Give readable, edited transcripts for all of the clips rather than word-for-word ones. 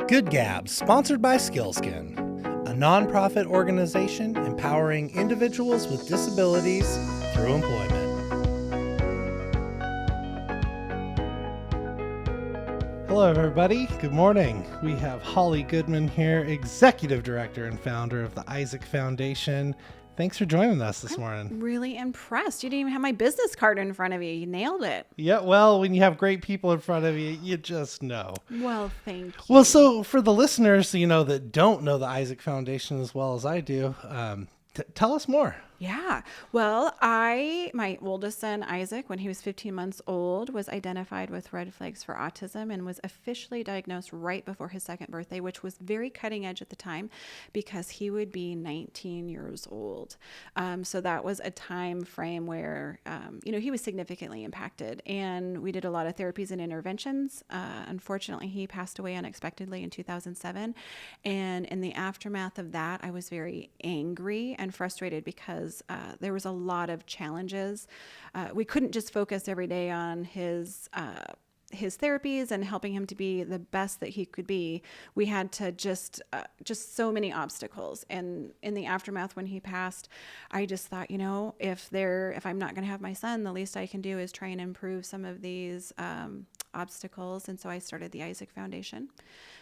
Good Gabs, sponsored by Skillskin, a nonprofit organization empowering individuals with disabilities through employment. Hello, everybody. Good morning. We have Holly Goodman here, Executive Director and founder of the Isaac Foundation. Thanks for joining us this morning. Really impressed. You didn't even have my business card in front of you. You nailed it. Yeah, well, when you have great people in front of you, you just know. Well, thank you. Well, so for the listeners, that don't know the Isaac Foundation as well as I do, tell us more. Yeah. Well, my oldest son, Isaac, when he was 15 months old, was identified with red flags for autism and was officially diagnosed right before his second birthday, which was very cutting edge at the time because he would be 19 years old. So that was a time frame where, he was significantly impacted, and we did a lot of therapies and interventions. Unfortunately, he passed away unexpectedly in 2007. And in the aftermath of that, I was very angry and frustrated because there was a lot of challenges. We couldn't just focus every day on his therapies and helping him to be the best that he could be. We had to just so many obstacles. And in the aftermath, when he passed, I just thought, if I'm not going to have my son, the least I can do is try and improve some of these obstacles. And so I started the Isaac Foundation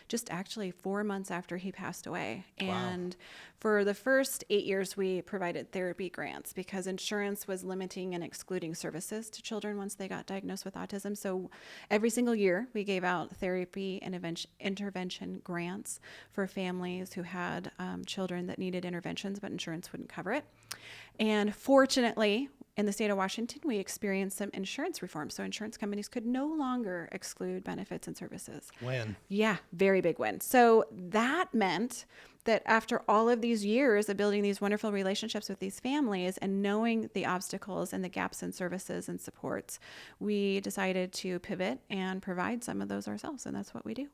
just actually 4 months after he passed away. And for the first 8 years, we provided therapy grants because insurance was limiting and excluding services to children once they got diagnosed with autism. So every single year, we gave out therapy and intervention grants for families who had children that needed interventions, but insurance wouldn't cover it. And fortunately, in the state of Washington, we experienced some insurance reform. So insurance companies could no longer exclude benefits and services. Win. Yeah, very big win. So that meant that after all of these years of building these wonderful relationships with these families and knowing the obstacles and the gaps in services and supports, we decided to pivot and provide some of those ourselves. And that's what we do.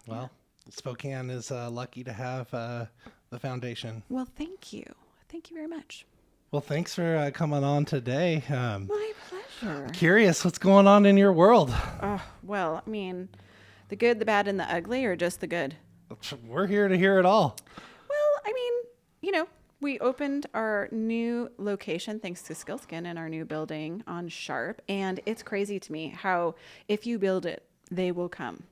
Well, Spokane is lucky to have the foundation. Well, thank you. Thank you very much. Well, thanks for coming on today. My pleasure. Curious, what's going on in your world? Well, the good, the bad, and the ugly, or just the good? We're here to hear it all. Well, we opened our new location thanks to Skillskin in our new building on Sharp. And it's crazy to me how if you build it, they will come.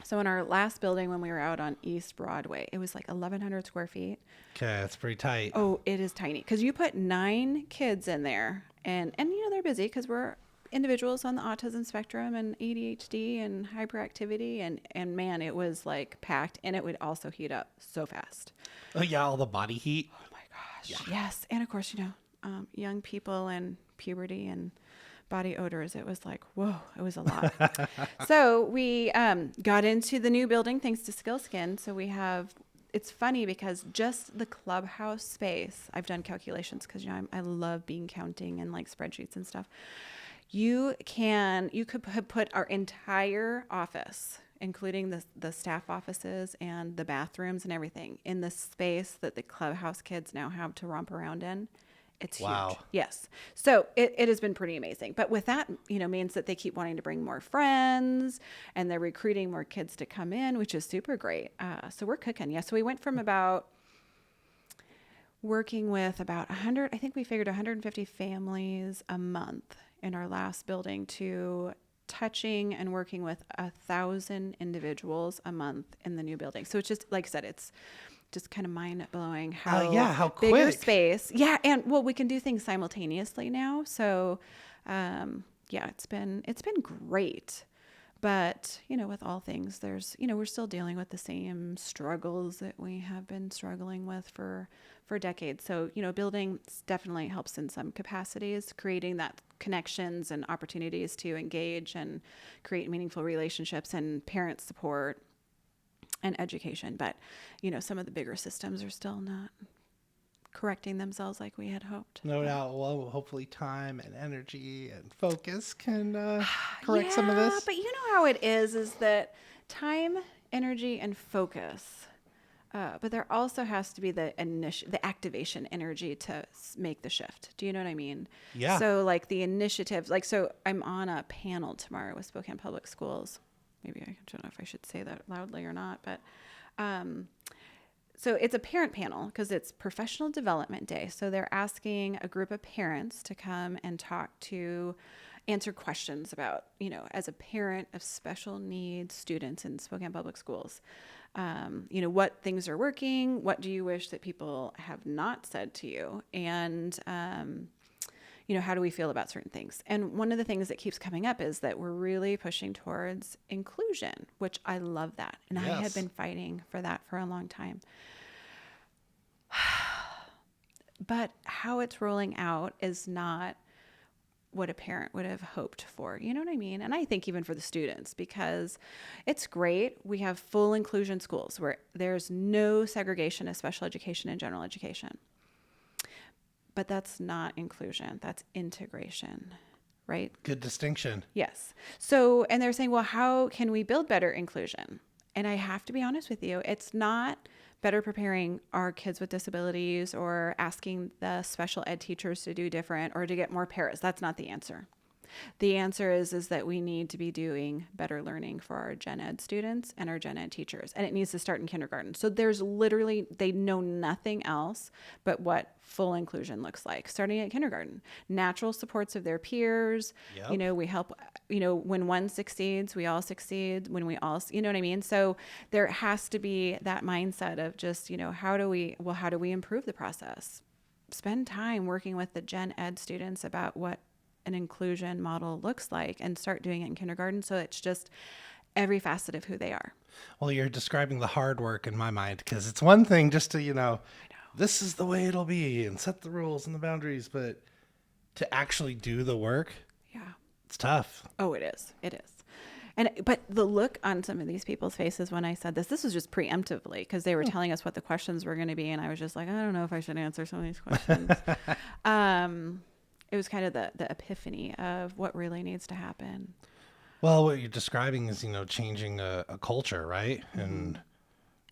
So in our last building, when we were out on East Broadway, it was like 1,100 square feet. Okay, that's pretty tight. Oh, it is tiny because you put 9 kids in there, and they're busy because we're individuals on the autism spectrum and ADHD and hyperactivity, and man, it was like packed, and it would also heat up so fast. Oh yeah, all the body heat. Oh my gosh, yeah. Yes, and of course, young people and puberty and body odors. It was like, whoa, it was a lot. So we got into the new building thanks to Skillskin. So we have, it's funny because just the clubhouse space, I've done calculations because I love bean counting and like spreadsheets and stuff. You could put our entire office, including the staff offices and the bathrooms and everything, in the space that the clubhouse kids now have to romp around in. It's huge. Yes. So it has been pretty amazing. But with that, means that they keep wanting to bring more friends and they're recruiting more kids to come in, which is super great. So we're cooking. Yeah. So we went from working with about 100, I think we figured 150 families a month in our last building to touching and working with 1,000 individuals a month in the new building. So it's just, like I said, it's just kind of mind blowing how quick. Bigger space. Yeah. And we can do things simultaneously now. So, it's been great, but with all things, there's, we're still dealing with the same struggles that we have been struggling with for decades. So, building definitely helps in some capacities, creating that connections and opportunities to engage and create meaningful relationships and parent support and education. But, some of the bigger systems are still not correcting themselves like we had hoped. No doubt. Well, hopefully time and energy and focus can correct some of this. But you know how it is that time, energy, and focus. But there also has to be the activation energy to make the shift. Do you know what I mean? Yeah. So like the initiative, so I'm on a panel tomorrow with Spokane Public Schools. maybe I don't know if I should say that loudly or not, but so it's a parent panel because it's Professional Development Day. So they're asking a group of parents to come and answer questions about, as a parent of special needs students in Spokane Public Schools, what things are working, what do you wish that people have not said to you, and how do we feel about certain things? And one of the things that keeps coming up is that we're really pushing towards inclusion, which I love that. And I had been fighting for that for a long time. But how it's rolling out is not what a parent would have hoped for. You know what I mean? And I think even for the students, because it's great. We have full inclusion schools where there's no segregation of special education and general education. But that's not inclusion. That's integration, right? Good distinction. Yes. So, and they're saying, well, how can we build better inclusion? And I have to be honest with you, it's not better preparing our kids with disabilities or asking the special ed teachers to do different or to get more paras. That's not the answer. The answer is that we need to be doing better learning for our gen ed students and our gen ed teachers. And it needs to start in kindergarten. So there's literally, they know nothing else but what full inclusion looks like, starting at kindergarten. Natural supports of their peers. Yep. We help, when one succeeds, we all succeed. When we all, you know what I mean? So there has to be that mindset of just, how do we improve the process? Spend time working with the gen ed students about what an inclusion model looks like and start doing it in kindergarten. So it's just every facet of who they are. Well, you're describing the hard work in my mind, because it's one thing just to, this is the way it'll be and set the rules and the boundaries, but to actually do the work, it's tough. Oh, it is. It is. But the look on some of these people's faces when I said this was just preemptively because they were telling us what the questions were going to be. And I was just like, I don't know if I should answer some of these questions. It was kind of the epiphany of what really needs to happen. Well, what you're describing is, changing a culture, right? Mm-hmm. And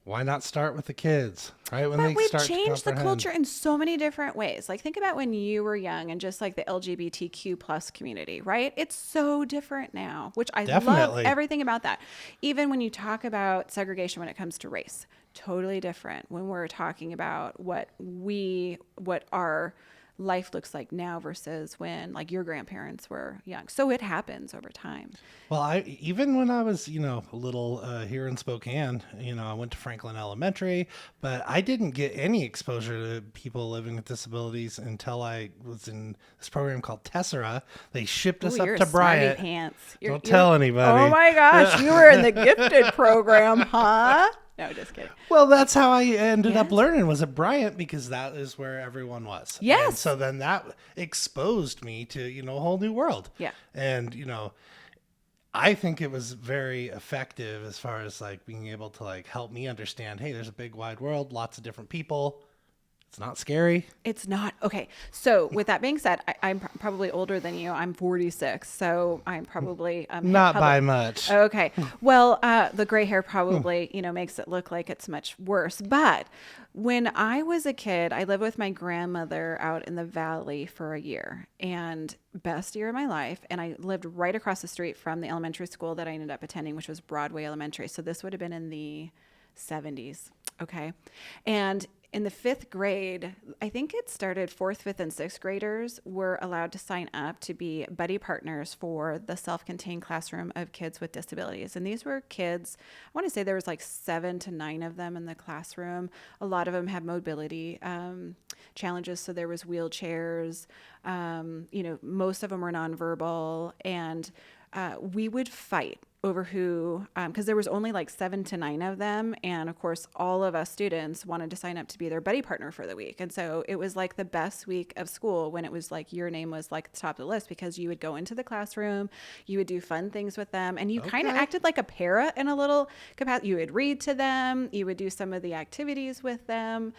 why not start with the kids, right? But we've changed the culture in so many different ways. Like, think about when you were young and just like the LGBTQ plus community, right? It's so different now, which I love everything about that. Even when you talk about segregation when it comes to race, totally different when we're talking about what our life looks like now versus when like your grandparents were young. So it happens over time. Well, even when I was, a little here in Spokane, I went to Franklin Elementary, but I didn't get any exposure to people living with disabilities until I was in this program called Tessera. They shipped us up to Bryant. Don't tell anybody. Oh my gosh, you were in the gifted program, huh? No, just kidding. Well, that's how I ended up learning, was at Bryant, because that is where everyone was. Yes. And so then that exposed me to, a whole new world. Yeah. And, I think it was very effective as far as like being able to like help me understand, hey, there's a big wide world, lots of different people. It's not scary. It's not. Okay. So with that being said, I'm probably older than you. I'm 46. So I'm probably not by much. Okay. Well, the gray hair probably, makes it look like it's much worse. But when I was a kid, I lived with my grandmother out in the valley for a year, and best year of my life. And I lived right across the street from the elementary school that I ended up attending, which was Broadway Elementary. So this would have been in the 70s. Okay. And in the 5th grade, I think it started 4th, 5th, and 6th graders were allowed to sign up to be buddy partners for the self-contained classroom of kids with disabilities. And these were kids, I want to say there was like 7 to 9 of them in the classroom. A lot of them had mobility challenges. So there was wheelchairs, most of them were nonverbal, and we would fight over who, because there was only like 7 to 9 of them. And of course, all of us students wanted to sign up to be their buddy partner for the week. And so it was like the best week of school when it was like your name was like at the top of the list, because you would go into the classroom, you would do fun things with them, and you kind of acted like a para in a little capacity. You would read to them, you would do some of the activities with them,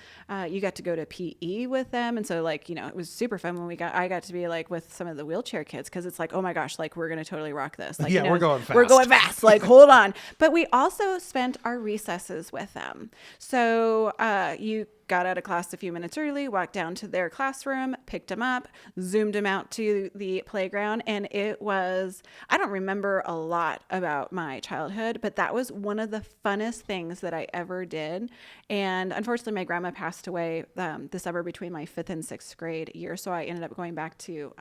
you got to go to PE with them. And so like, it was super fun when I got to be like with some of the wheelchair kids, because it's like, oh my gosh, like we're going to totally rock this. Like, we're going fast. We're going fast. Like, hold on. But we also spent our recesses with them. So you got out of class a few minutes early, walked down to their classroom, picked them up, zoomed them out to the playground. And it was, I don't remember a lot about my childhood, but that was one of the funnest things that I ever did. And unfortunately, my grandma passed away the summer between my 5th and 6th grade year. So I ended up going back to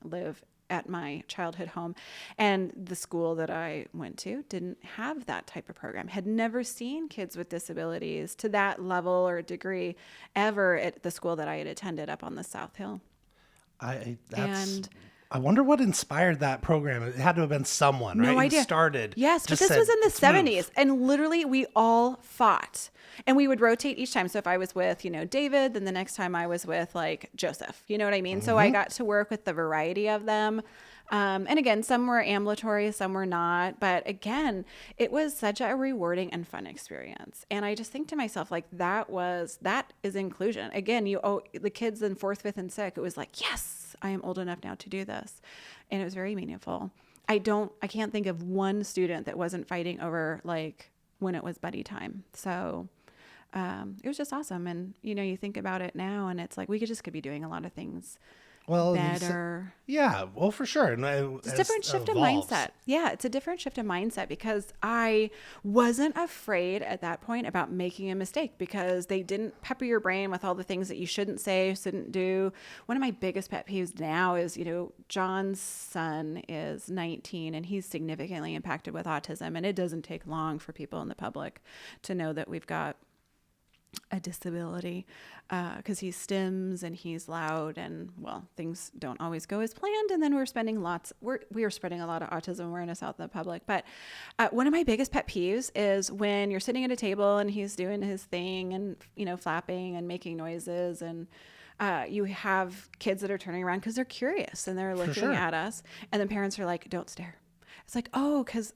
live at my childhood home, and the school that I went to didn't have that type of program, had never seen kids with disabilities to that level or degree ever at the school that I had attended up on the South Hill. And I wonder what inspired that program. It had to have been someone, right? no Who idea. started. Yes, but just this said, was in the "Let's move." 70s, and literally we all fought. And we would rotate each time. So if I was with, David, then the next time I was with like Joseph. You know what I mean? So I got to work with the variety of them. And again, some were ambulatory, some were not. But again, it was such a rewarding and fun experience. And I just think to myself, like, that is inclusion. Again, the kids in 4th, 5th, and 6th, it was like, yes, I am old enough now to do this. And it was very meaningful. I can't think of one student that wasn't fighting over like when it was buddy time. So it was just awesome. And, you think about it now and it's like, we could be doing a lot of things better. Yeah, well, for sure. And It's a different shift of mindset. Yeah, it's a different shift of mindset because I wasn't afraid at that point about making a mistake because they didn't pepper your brain with all the things that you shouldn't say, shouldn't do. One of my biggest pet peeves now is, John's son is 19 and he's significantly impacted with autism. And it doesn't take long for people in the public to know that we've got a disability because he stims and he's loud and things don't always go as planned. And then we are spreading a lot of autism awareness out in the public. But one of my biggest pet peeves is when you're sitting at a table and he's doing his thing and, flapping and making noises and you have kids that are turning around because they're curious and they're looking at us. And then parents are like, don't stare. It's like, oh, because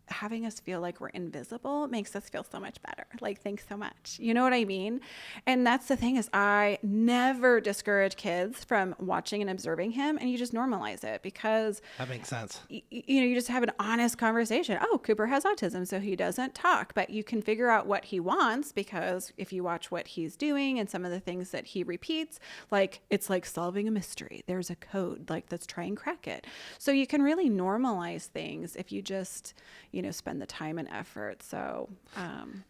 having us feel like we're invisible makes us feel so much better. Like, thanks so much. You know what I mean? And that's the thing is I never discourage kids from watching and observing him, and you just normalize it because that makes sense. You just have an honest conversation. Oh, Cooper has autism, so he doesn't talk, but you can figure out what he wants because if you watch what he's doing and some of the things that he repeats, like it's like solving a mystery. There's a code, like let's try and crack it. So you can really normalize things if you just, spend the time and effort. So,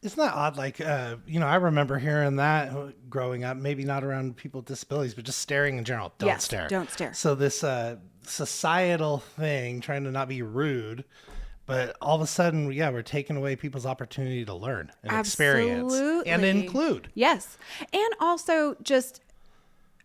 isn't that odd? Like, I remember hearing that growing up, maybe not around people with disabilities, but just staring in general. Don't stare. Don't stare. So this societal thing, trying to not be rude, but all of a sudden, we're taking away people's opportunity to learn and experience and include. Yes. And also just,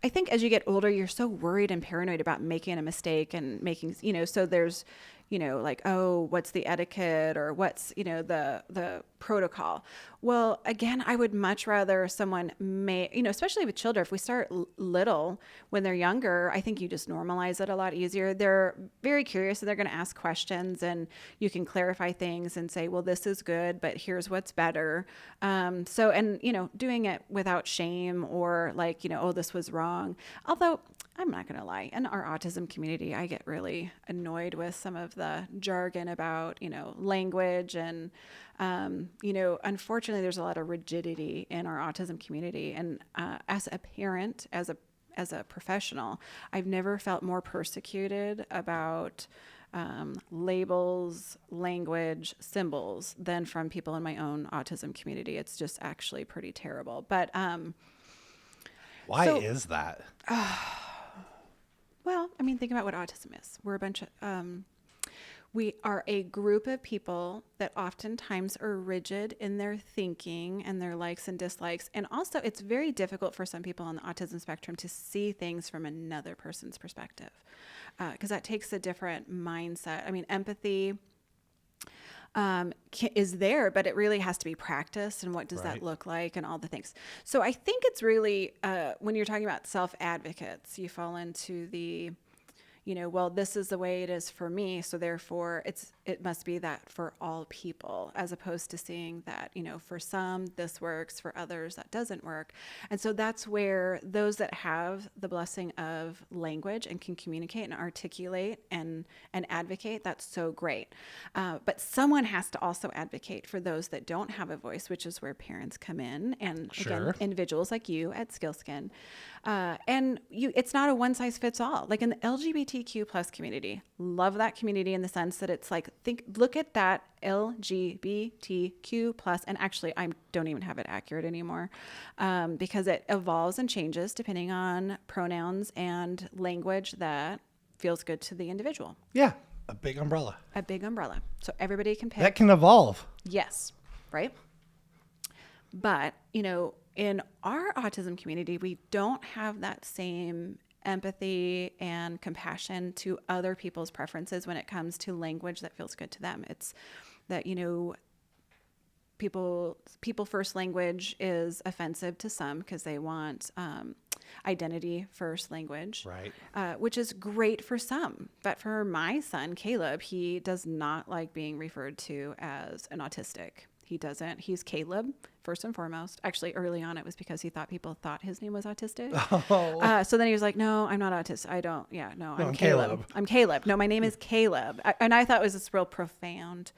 I think as you get older, you're so worried and paranoid about making a mistake and making, so there's, like, oh, what's the etiquette or what's, the protocol. Well, again, I would much rather someone especially with children, if we start little when they're younger, I think you just normalize it a lot easier. They're very curious and they're going to ask questions and you can clarify things and say, well, this is good, but here's what's better. Doing it without shame or like, oh, this was wrong. Although I'm not going to lie, in our autism community, I get really annoyed with some of the jargon about, language and, unfortunately, there's a lot of rigidity in our autism community. And as a parent, as a professional, I've never felt more persecuted about labels, language, symbols than from people in my own autism community. It's just actually pretty terrible. But why is that? Well, I mean, think about what autism is. We're a bunch of, we are a group of people that oftentimes are rigid in their thinking and their likes and dislikes. And also it's very difficult for some people on the autism spectrum to see things from another person's perspective. Because that takes a different mindset. I mean, empathy is there, but it really has to be practiced. And what does that look like and all the things. So I think it's really, when you're talking about self-advocates, you fall into the, well, this is the way it is for me, so therefore it must be that for all people, as opposed to seeing that, for some this works, for others that doesn't work. And so that's where those that have the blessing of language and can communicate and articulate and advocate, that's so great. But someone has to also advocate for those that don't have a voice, which is where parents come in, and Sure. again, individuals like you at Skillskin. It's not a one size fits all. Like in the LGBTQ plus community, love that community in the sense that it's like, look at that LGBTQ plus, and actually I don't even have it accurate anymore, because it evolves and changes depending on pronouns and language that feels good to the individual. Yeah. A big umbrella. A big umbrella. So everybody can pick. That can evolve. Yes. Right. But, in our autism community, we don't have that same empathy and compassion to other people's preferences when it comes to language that feels good to them. It's that, people first language is offensive to some because they want identity first language, Right. which is great for some. But for my son, Caleb, he does not like being referred to as an autistic. He doesn't. He's Caleb, first and foremost. Actually, early on, it was because he thought people thought his name was autistic. Oh. So then he was like, no, I'm not autistic. I'm I'm Caleb. Caleb. I'm Caleb. No, my name is Caleb. And I thought it was this real profound,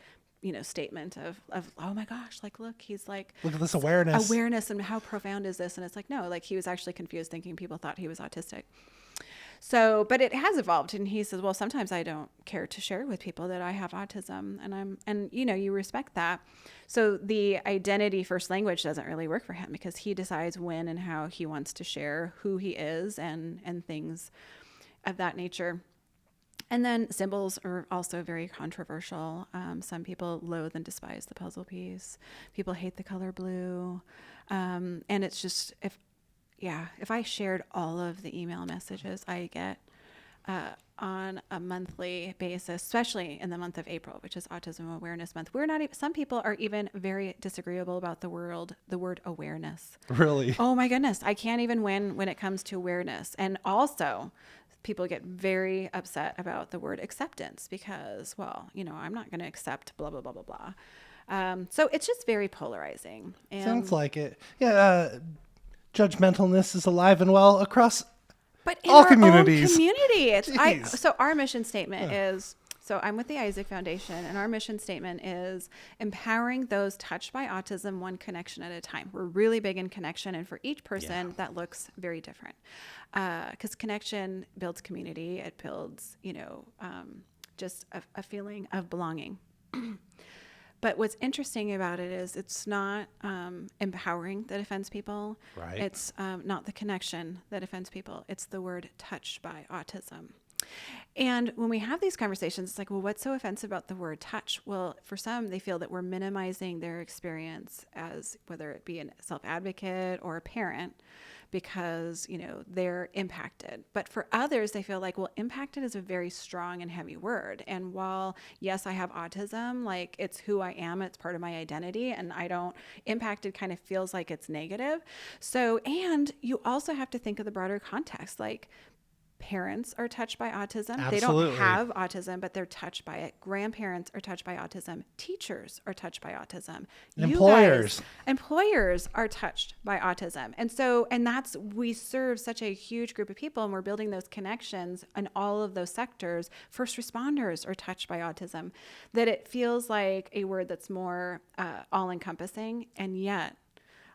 statement of, oh my gosh, like, look, he's like, Look at this awareness. and how profound is this? And it's like, no, like he was actually confused thinking people thought he was autistic. So, but it has evolved. And he says, well, sometimes I don't care to share with people that I have autism, and you respect that. So the identity first language doesn't really work for him because he decides when and how he wants to share who he is and things of that nature. And then symbols are also very controversial. Some people loathe and despise the puzzle piece. People hate the color blue. And it's just, if I shared all of the email messages I get on a monthly basis, especially in the month of April, which is Autism Awareness Month, some people are even very disagreeable about the word awareness. Really? Oh my goodness. I can't even win when it comes to awareness. And also, people get very upset about the word acceptance because, well, I'm not going to accept blah, blah, blah, blah, blah. So it's just very polarizing. And Sounds like it. Yeah. Judgmentalness is alive and well across but in all our communities. own community, Jeez. So our mission statement is, so I'm with the Isaac Foundation, and our mission statement is empowering those touched by autism one connection at a time. We're really big in connection, and for each person that looks very different. Because connection builds community. It builds, just a feeling of belonging. But what's interesting about it is it's not empowering that offends people. Right. It's not the connection that offends people. It's the word touched by autism. And when we have these conversations, it's like, well, what's so offensive about the word touch? Well, for some, they feel that we're minimizing their experience as whether it be a self-advocate or a parent because, they're impacted. But for others, they feel like, well, impacted is a very strong and heavy word. And while, yes, I have autism, like it's who I am, it's part of my identity, and impacted kind of feels like it's negative. So, and you also have to think of the broader context, like parents are touched by autism. Absolutely. They don't have autism, but they're touched by it. Grandparents are touched by autism. Teachers are touched by autism. Employers are touched by autism. And we serve such a huge group of people, and we're building those connections in all of those sectors. First responders are touched by autism, that it feels like a word that's more all encompassing. And yet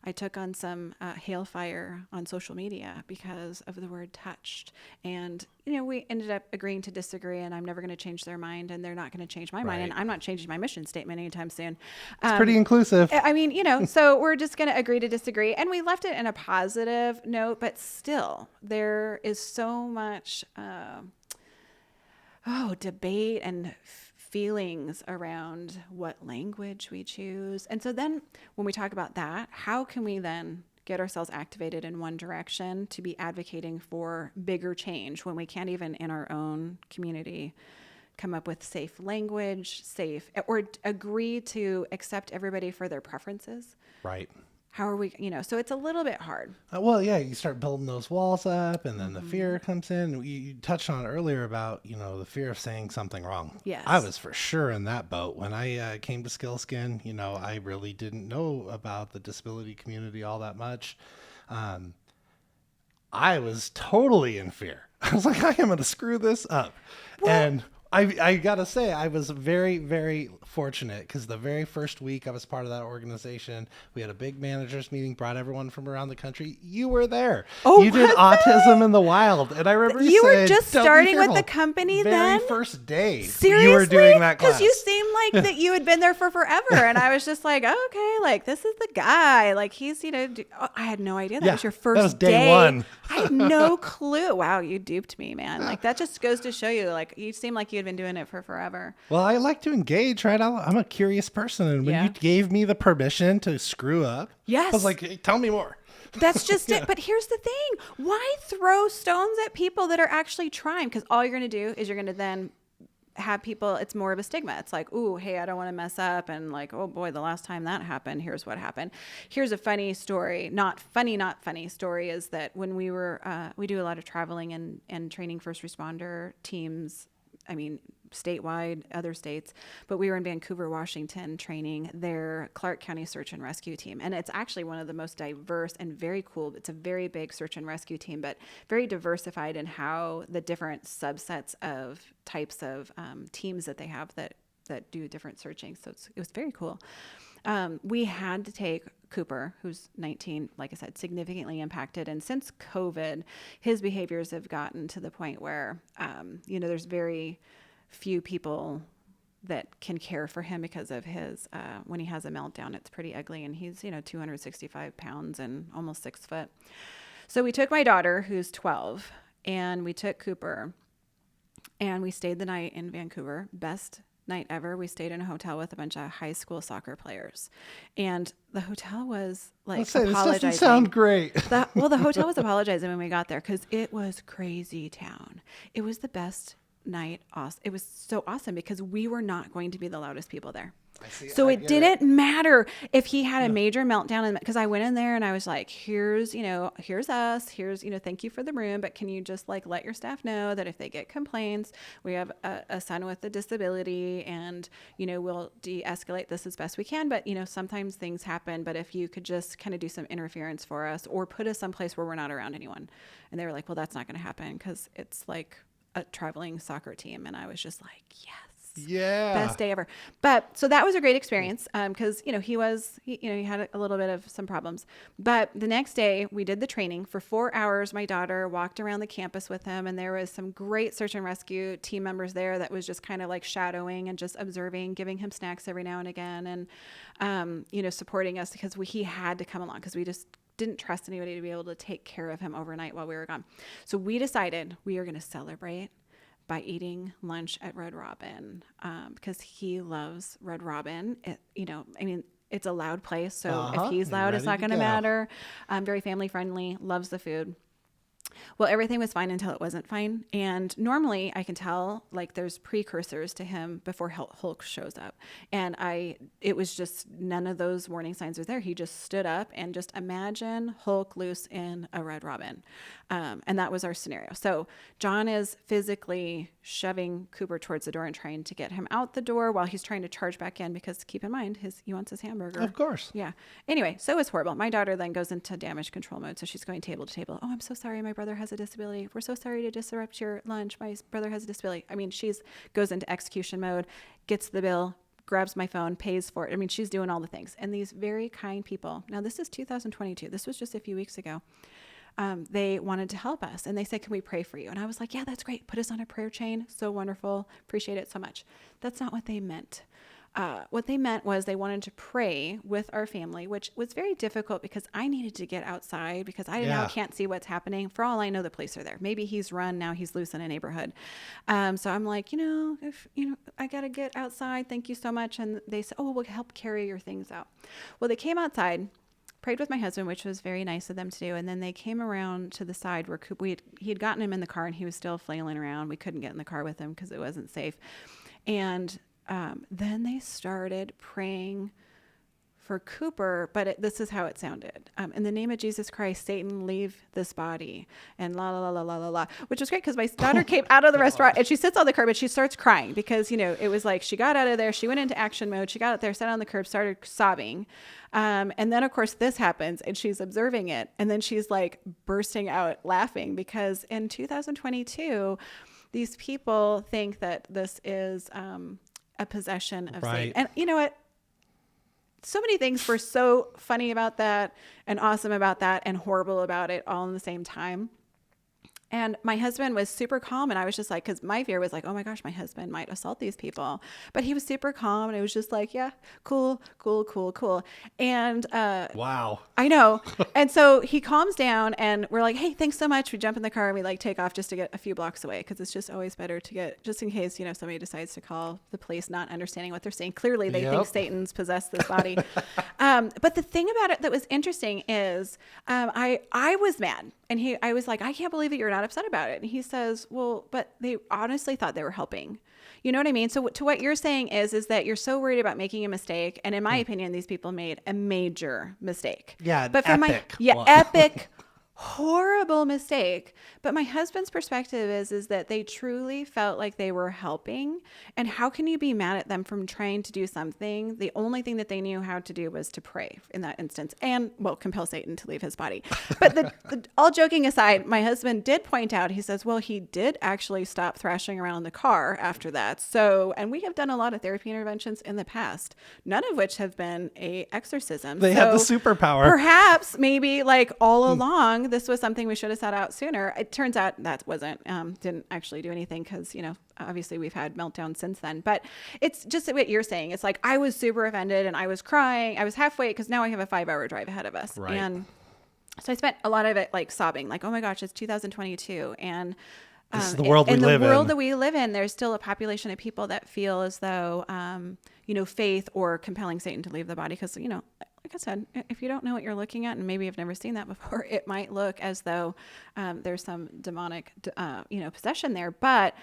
I took on some hailfire on social media because of the word touched. And, we ended up agreeing to disagree, and I'm never going to change their mind, and they're not going to change my mind. And I'm not changing my mission statement anytime soon. It's pretty inclusive. I mean, so we're just going to agree to disagree. And we left it in a positive note, but still there is so much debate and feelings around what language we choose. And so then when we talk about that, how can we then get ourselves activated in one direction to be advocating for bigger change when we can't even in our own community come up with safe language, or agree to accept everybody for their preferences? Right. How are we, so it's a little bit hard. Well, yeah, you start building those walls up, and then the fear comes in. You touched on earlier about, the fear of saying something wrong. I Yes. was for sure in that boat. When I came to Skillskin, I really didn't know about the disability community all that much. I was totally in fear. I was like, I am going to screw this up. And I got to say, I was very, very fortunate because the very first week I was part of that organization, we had a big managers meeting, brought everyone from around the country. You were there. Oh, you did was Autism in the Wild. And I remember You were saying, just "Don't be starting with fearful." the company very then? first day Seriously? you were doing that class. Because you seemed like that you had been there for forever. And I was just like, oh, okay, like this is the guy. Like he's, I had no idea that was your first that was day day. one. I had no clue. Wow, you duped me, man. Like that just goes to show you, like you seem like you had been doing it for forever. Well, I like to engage, right? I'm a curious person. And when Yeah. you gave me the permission to screw up, Yes. I was like, hey, tell me more. That's just it. But here's the thing. Why throw stones at people that are actually trying? Because all you're going to do is you're going to then have people, it's more of a stigma. It's like, ooh, hey, I don't want to mess up. And like, oh boy, the last time that happened, here's what happened. Here's a funny story. Not funny story is that when we were, we do a lot of traveling and training first responder teams. I mean, statewide, other states, but we were in Vancouver, Washington, training their Clark County search and rescue team. And it's actually one of the most diverse and very cool. It's a very big search and rescue team, but very diversified in how the different subsets of types of teams that they have that do different searching. So it was very cool. We had to take Cooper, who's 19, like I said, significantly impacted. And since COVID, his behaviors have gotten to the point where, there's very few people that can care for him because of his, when he has a meltdown, it's pretty ugly. And he's, 265 pounds and almost 6 foot. So we took my daughter, who's 12, and we took Cooper and we stayed the night in Vancouver. Best night ever. We stayed in a hotel with a bunch of high school soccer players, and the hotel was like apologizing. This doesn't sound great. The hotel was apologizing when we got there because it was crazy town. It was the best night. It was so awesome because we were not going to be the loudest people there. So it didn't matter if he had a major meltdown, because I went in there and I was like, here's us, thank you for the room, but can you just like let your staff know that if they get complaints, we have a son with a disability, and we'll de-escalate this as best we can, but sometimes things happen, but if you could just kind of do some interference for us or put us someplace where we're not around anyone. And they were like, well, that's not going to happen because it's like a traveling soccer team. And I was just like, yes. Yeah. Best day ever. But so that was a great experience because, he had a little bit of some problems. But the next day we did the training for 4 hours. My daughter walked around the campus with him, and there was some great search and rescue team members there that was just kind of like shadowing and just observing, giving him snacks every now and again, and, supporting us because he had to come along because we just didn't trust anybody to be able to take care of him overnight while we were gone. So we decided we are going to celebrate by eating lunch at Red Robin because he loves Red Robin. It's a loud place, so if he's loud, it's not going to matter. Very family friendly, loves the food. Well, everything was fine until it wasn't fine. And normally I can tell like there's precursors to him before Hulk shows up. And it was just none of those warning signs were there. He just stood up and just imagine Hulk loose in a Red Robin. And that was our scenario. So John is physically shoving Cooper towards the door and trying to get him out the door while he's trying to charge back in because keep in mind, he wants his hamburger. Of course. Yeah. Anyway, so it was horrible. My daughter then goes into damage control mode. So she's going table to table. Oh, I'm so sorry. My brother has a disability. We're so sorry to disrupt your lunch. My brother has a disability. I mean, goes into execution mode, gets the bill, grabs my phone, pays for it. I mean, she's doing all the things. And these very kind people, now this is 2022. This was just a few weeks ago. They wanted to help us and they said, can we pray for you? And I was like, yeah, that's great. Put us on a prayer chain. So wonderful. Appreciate it so much. That's not what they meant. What they meant was they wanted to pray with our family, which was very difficult because I needed to get outside because I now can't see what's happening. For all I know, the police are there. Maybe he's run. Now he's loose in a neighborhood. So I'm like, if I got to get outside. Thank you so much. And they said, oh, we'll help carry your things out. Well, they came outside, prayed with my husband, which was very nice of them to do. And then they came around to the side where he had gotten him in the car and he was still flailing around. We couldn't get in the car with him because it wasn't safe. And then they started praying for Cooper, but this is how it sounded. In the name of Jesus Christ, Satan, leave this body, and la la la la la la, which was great because my daughter came out of the restaurant and she sits on the curb and she starts crying because, it was like she got out of there, she went into action mode, she got out there, sat on the curb, started sobbing. And then, of course, this happens and she's observing it. And then she's like bursting out laughing because in 2022, these people think that this is a possession of Satan. And you know what? So many things were so funny about that and awesome about that and horrible about it all in the same time. And my husband was super calm. And I was just like, because my fear was like, oh my gosh, my husband might assault these people. But he was super calm. And it was just like, yeah, cool. And wow. I know. And so he calms down and we're like, hey, thanks so much. We jump in the car and we like take off just to get a few blocks away. Because it's just always better to get, just in case, somebody decides to call the police, not understanding what they're saying. Clearly they think Satan's possessed this body. But the thing about it that was interesting is I was mad. And I was like, I can't believe that you're not upset about it. And he says, well, but they honestly thought they were helping. You know what I mean? So to what you're saying is that you're so worried about making a mistake. And in my opinion, these people made a major mistake. Yeah. But from epic, horrible mistake. But my husband's perspective is that they truly felt like they were helping. And how can you be mad at them from trying to do something? The only thing that they knew how to do was to pray in that instance and, compel Satan to leave his body. But all joking aside, my husband did point out, he says, well, he did actually stop thrashing around the car after that. So, and we have done a lot of therapy interventions in the past, none of which have been a exorcism. They had the superpower. Perhaps maybe like all along, this was something we should have set out sooner. It turns out that wasn't, didn't actually do anything because, obviously we've had meltdowns since then. But it's just what you're saying. It's like I was super offended and I was crying. I was halfway because now I have a 5-hour drive ahead of us. Right. And so I spent a lot of it like sobbing, like, oh my gosh, it's 2022. And this is the world we live in. In the world that we live in, there's still a population of people that feel as though, faith or compelling Satan to leave the body. Because, like I said, if you don't know what you're looking at, and maybe you've never seen that before, it might look as though there's some demonic, possession there. But,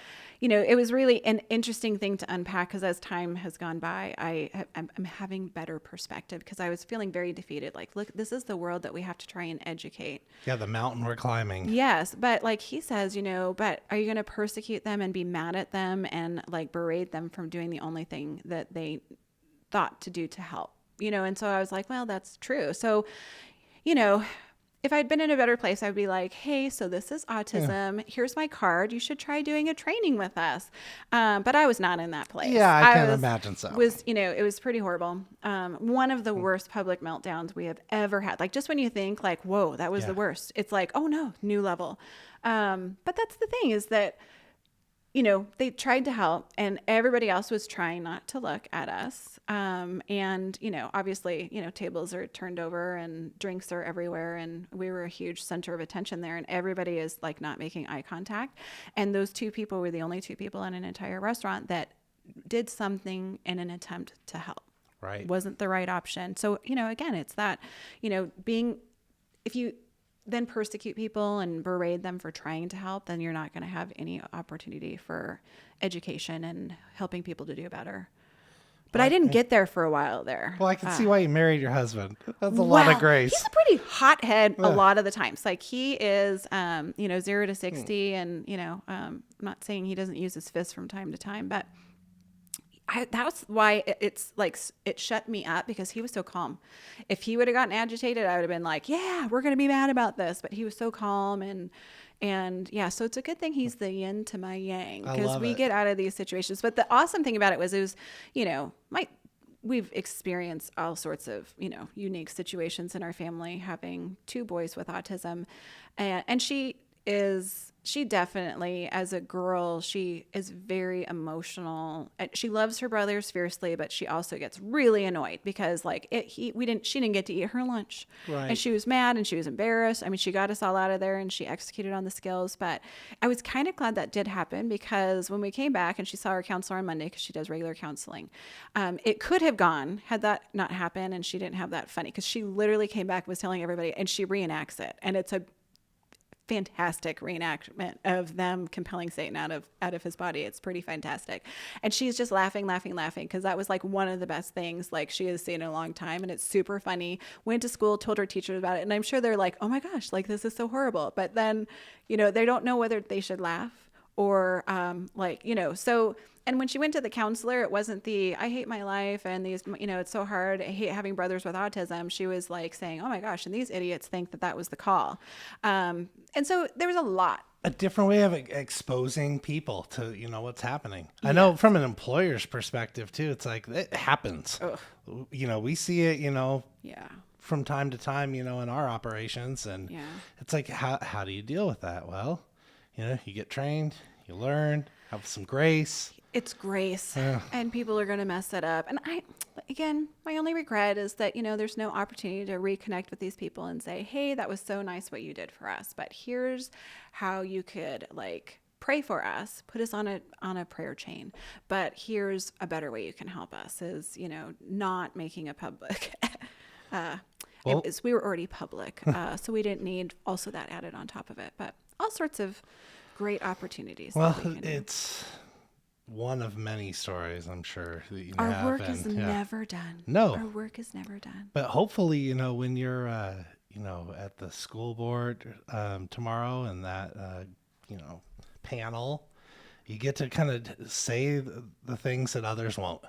it was really an interesting thing to unpack because as time has gone by, I'm having better perspective because I was feeling very defeated. Like, look, this is the world that we have to try and educate. Yeah, the mountain we're climbing. Yes, but like he says, but are you going to persecute them and be mad at them and like berate them from doing the only thing that they thought to do to help? And so I was like, well, that's true. So, if I'd been in a better place, I'd be like, hey, so this is autism. Yeah. Here's my card. You should try doing a training with us. But I was not in that place. Yeah, I can't imagine so. It was pretty horrible. One of the worst public meltdowns we have ever had. Like just when you think like, whoa, that was the worst. It's like, oh no, new level. But that's the thing is that, they tried to help and everybody else was trying not to look at us. And, obviously, tables are turned over and drinks are everywhere. And we were a huge center of attention there and everybody is like not making eye contact. And those two people were the only two people in an entire restaurant that did something in an attempt to help. Right. Wasn't the right option. So, again, it's that, if you then persecute people and berate them for trying to help, then you're not going to have any opportunity for education and helping people to do better. But I didn't get there for a while there. Well, I can see why you married your husband. That's a lot of grace. He's a pretty hothead a lot of the times. Like he is, 0 to 60 and, I'm not saying he doesn't use his fists from time to time, but that's why it's like it shut me up because he was so calm. If he would have gotten agitated, I would have been like, yeah, we're going to be mad about this. But he was so calm and yeah, so it's a good thing he's the yin to my yang because we get out of these situations. But the awesome thing about it was, we've experienced all sorts of, unique situations in our family having 2 boys with autism. And she definitely, as a girl, she is very emotional. She loves her brothers fiercely, but she also gets really annoyed because she didn't get to eat her lunch. Right. And she was mad and she was embarrassed. I mean, she got us all out of there and she executed on the skills, but I was kind of glad that did happen because when we came back and she saw her counselor on Monday, because she does regular counseling, it could have gone had that not happened. And she didn't have that funny because she literally came back and was telling everybody and she reenacts it. And it's a fantastic reenactment of them compelling Satan out of his body. It's pretty fantastic. And she's just laughing because that was like one of the best things like she has seen in a long time, and it's super funny. Went to school, told her teachers about it, and I'm sure they're like, oh my gosh, like this is so horrible. But then, they don't know whether they should laugh or so. And when she went to the counselor, it wasn't I hate my life and these, it's so hard. I hate having brothers with autism. She was like saying, oh my gosh, and these idiots think that was the call. And so there was a different way of exposing people to, what's happening. I know from an employer's perspective too, it's like it happens. Ugh. We see it, from time to time, in our operations. And it's like, how do you deal with that? Well, you get trained, you learn, have some grace. It's grace, and people are going to mess it up. And my only regret is that, there's no opportunity to reconnect with these people and say, hey, that was so nice what you did for us, but here's how you could pray for us, put us on a prayer chain. But here's a better way you can help us is, not making a public. We were already public, so we didn't need also that added on top of it. But all sorts of great opportunities. Well, it's one of many stories, I'm sure, that you have. Our work is never done. No. Our work is never done. But hopefully, when you're, at the school board tomorrow and that, panel, you get to kind of say the things that others won't.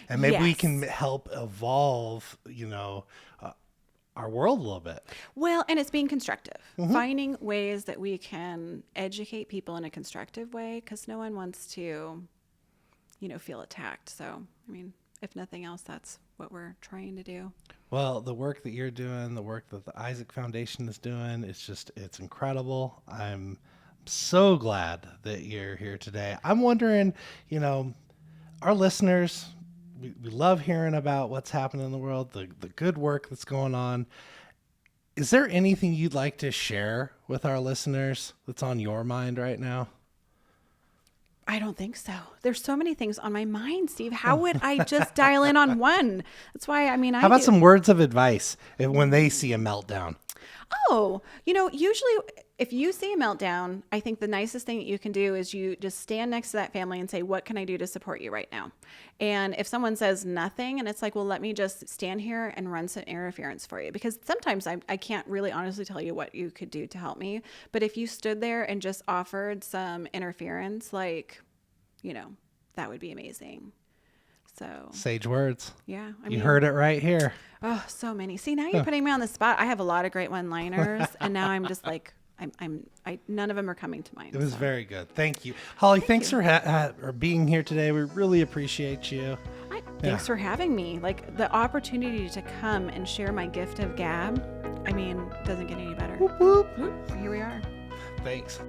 And maybe we can help evolve, our world a little bit. Well, and it's being constructive, finding ways that we can educate people in a constructive way, because no one wants to, feel attacked. So, if nothing else, that's what we're trying to do. Well, the work that you're doing, the work that the Isaac Foundation is doing, it's incredible. I'm so glad that you're here today. I'm wondering, our listeners, we love hearing about what's happening in the world, the good work that's going on. Is there anything you'd like to share with our listeners that's on your mind right now? I don't think so. There's so many things on my mind, Steve. How would I just dial in on one? That's why, How about some words of advice when they see a meltdown? Oh, usually if you see a meltdown, I think the nicest thing that you can do is you just stand next to that family and say, what can I do to support you right now? And if someone says nothing and it's like, well, let me just stand here and run some interference for you. Because sometimes I can't really honestly tell you what you could do to help me. But if you stood there and just offered some interference, that would be amazing. So sage words. Yeah. You heard it right here. Oh, so many. See, now you're putting me on the spot. I have a lot of great one-liners and now I'm just like, none of them are coming to mind. It was very good. Thank you. Holly, thanks for being here today. We really appreciate you. Thanks for having me. The opportunity to come and share my gift of gab, doesn't get any better. Whoop, whoop. Here we are. Thanks.